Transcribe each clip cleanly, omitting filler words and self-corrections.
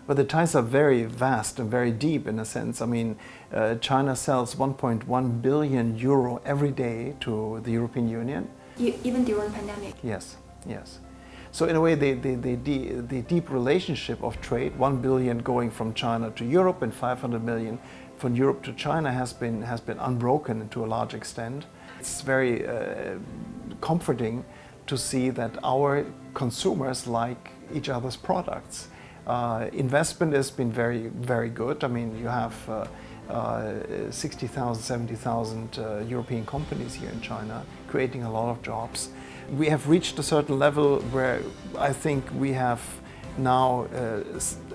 But the ties are very vast and very deep in a sense. I mean, China sells 1.1 billion euro every day to the European Union. Even during pandemic? Yes, yes. So in a way, the deep relationship of trade, 1 billion going from China to Europe and 500 million from Europe to China has been unbroken to a large extent. It's very comforting to see that our consumers like each other's products. Investment has been very, very good. I mean, you have 60,000, 70,000 European companies here in China, creating a lot of jobs. We have reached a certain level where I think we have now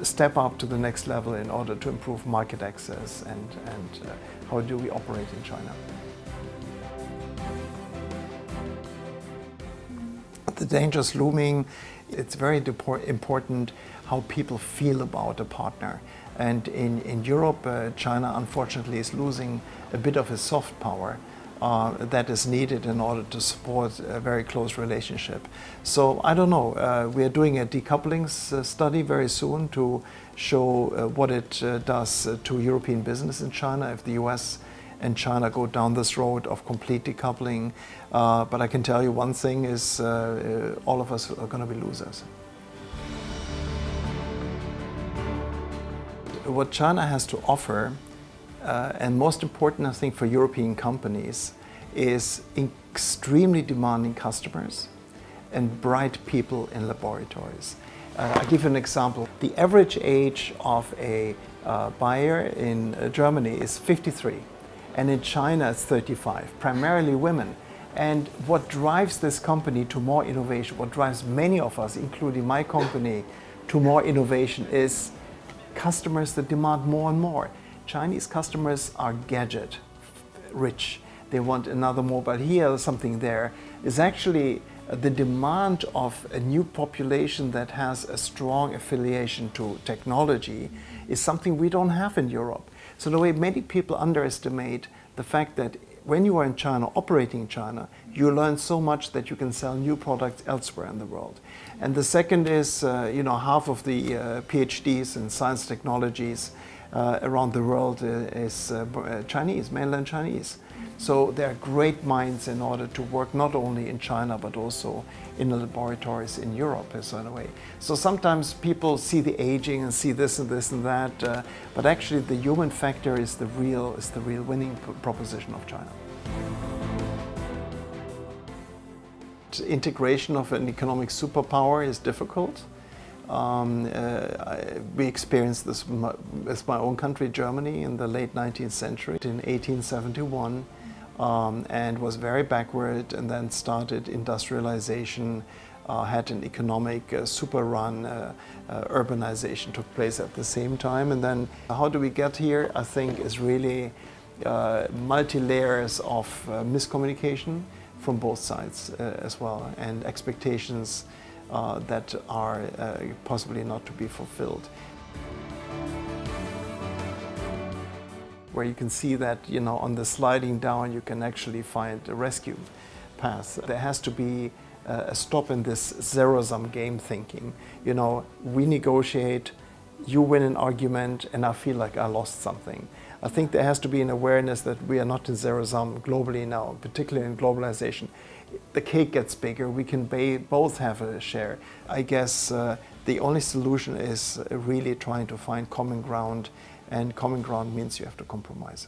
step up to the next level in order to improve market access and how do we operate in China. The dangers looming, it's very important how people feel about a partner. And in Europe, China unfortunately is losing a bit of its soft power that is needed in order to support a very close relationship. So I don't know, we are doing a decoupling study very soon to show what it does to European business in China if the US and China go down this road of complete decoupling. But I can tell you one thing is all of us are going to be losers. What China has to offer, and most important I think for European companies, is extremely demanding customers and bright people in laboratories. I'll give you an example. The average age of a buyer in Germany is 53. And in China it's 35, primarily women. And what drives this company to more innovation, what drives many of us, including my company, to more innovation is customers that demand more and more. Chinese customers are gadget rich. They want another mobile here, something there. It's actually the demand of a new population that has a strong affiliation to technology is something we don't have in Europe. So the way many people underestimate the fact that when you are in China, operating in China, you learn so much that you can sell new products elsewhere in the world. And the second is, half of the PhDs in science technologies around the world is Chinese, mainland Chinese. So there are great minds in order to work not only in China but also in the laboratories in Europe, so in a way. So sometimes people see the aging and see this and this and that, but actually the human factor is the real winning proposition of China. Integration of an economic superpower is difficult. We experienced this with my own country, Germany, in the late 19th century, in 1871, and was very backward, and then started industrialization, had an economic super run, urbanization took place at the same time. And then how do we get here, I think, is really multi-layers of miscommunication from both sides as well, and expectations that are possibly not to be fulfilled. Where you can see that, on the sliding down you can actually find a rescue path. There has to be a stop in this zero-sum game thinking. We negotiate, you win an argument, and I feel like I lost something. I think there has to be an awareness that we are not in zero-sum globally now, particularly in globalization. The cake gets bigger, we can both have a share. I guess the only solution is really trying to find common ground, and common ground means you have to compromise.